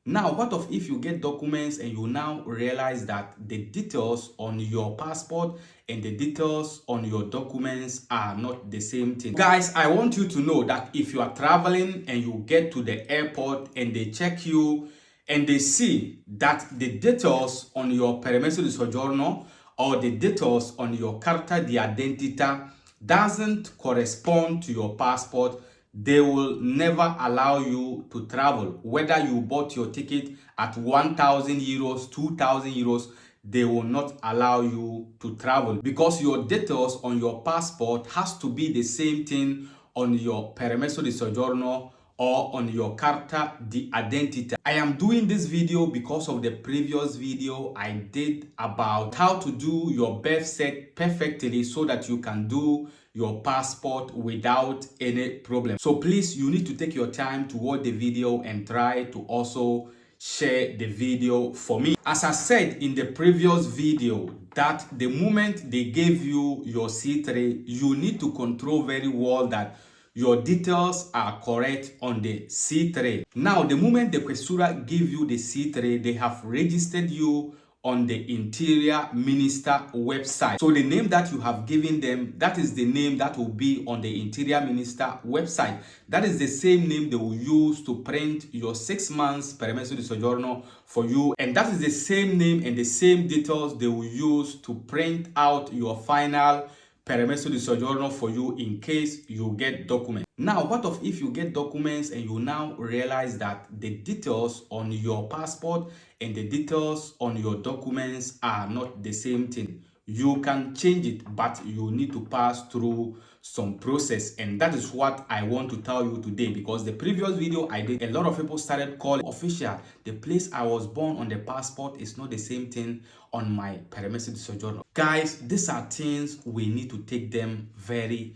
Now, what of if you get documents and you now realize that the details on your passport and the details on your documents are not the same thing? Guys, I want you to know that if you are traveling and you get to the airport and they check you and they see that the details on your permesso di soggiorno or the details on your carta di identità doesn't correspond to your passport, they will never allow you to travel. Whether you bought your ticket at 1,000 euros, 2,000 euros, they will not allow you to travel because your details on your passport has to be the same thing on your permesso di soggiorno or on your carta di identità. I am doing this video because of the previous video I did about how to do your birth cert perfectly so that you can do your passport without any problem. So please, you need to take your time to watch the video and try to also share the video for me. As I said in the previous video, that the moment they gave you your C3, you need to control very well that your details are correct on the C3. Now, the moment the Questura give you the C3, they have registered you on the Interior Minister website. So the name that you have given them, that is the name that will be on the Interior Minister website. That is the same name they will use to print your 6 months permesso di soggiorno for you. And that is the same name and the same details they will use to print out your final permesso di soggiorno for you in case you get documents. Now, what of if you get documents and you now realize that the details on your passport and the details on your documents are not the same thing? You can change it, but you need to pass through some process, and that is what I want to tell you today, because the previous video I did, a lot of people started calling official, the place I was born on the passport is not the same thing on my permesso di soggiorno. Guys, these are things we need to take them very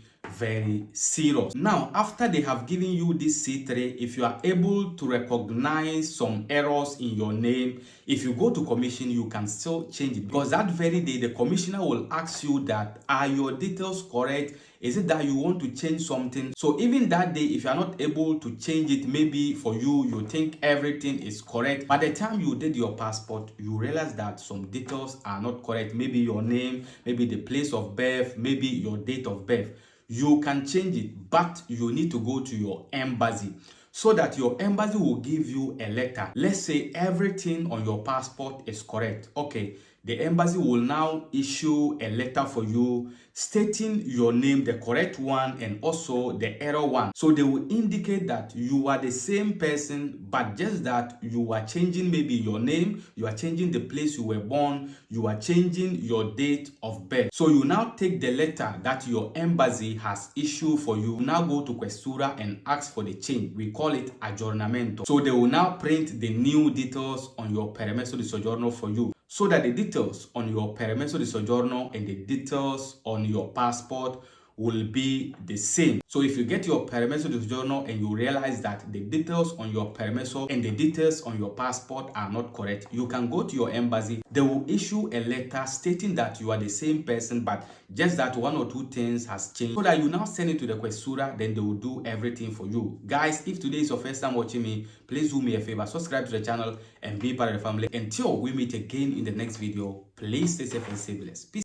serious. Now, after they have given you this C3, if you are able to recognize some errors in your name, if you go to commission, you can still change it, because that very day the commissioner will ask you that, are your details correct? Is it that you want to change something? So even that day, if you are not able to change it, maybe for you, you think everything is correct. By the time you did your passport, you realize that some details are not correct. Maybe your name, maybe the place of birth, maybe your date of birth. You can change it, but you need to go to your embassy so that your embassy will give you a letter. Let's say everything on your passport is correct. Okay, the embassy will now issue a letter for you stating your name, the correct one, and also the error one. So they will indicate that you are the same person, but just that you are changing maybe your name, you are changing the place you were born, you are changing your date of birth. So you now take the letter that your embassy has issued for you, now go to Questura and ask for the change. We call it aggiornamento. So they will now print the new details on your permesso di soggiorno for you, so that the details on your permesso di soggiorno and the details on your passport will be the same. So if you get your permesso di soggiorno and you realize that the details on your permesso and the details on your passport are not correct, you can go to your embassy. They will issue a letter stating that you are the same person, but just that one or two things has changed, so that you now send it to the Questura, then they will do everything for you. Guys, if today is your first time watching me, please do me a favor, subscribe to the channel and be part of the family. Until we meet again in the next video, please stay safe and stay blessed. Peace.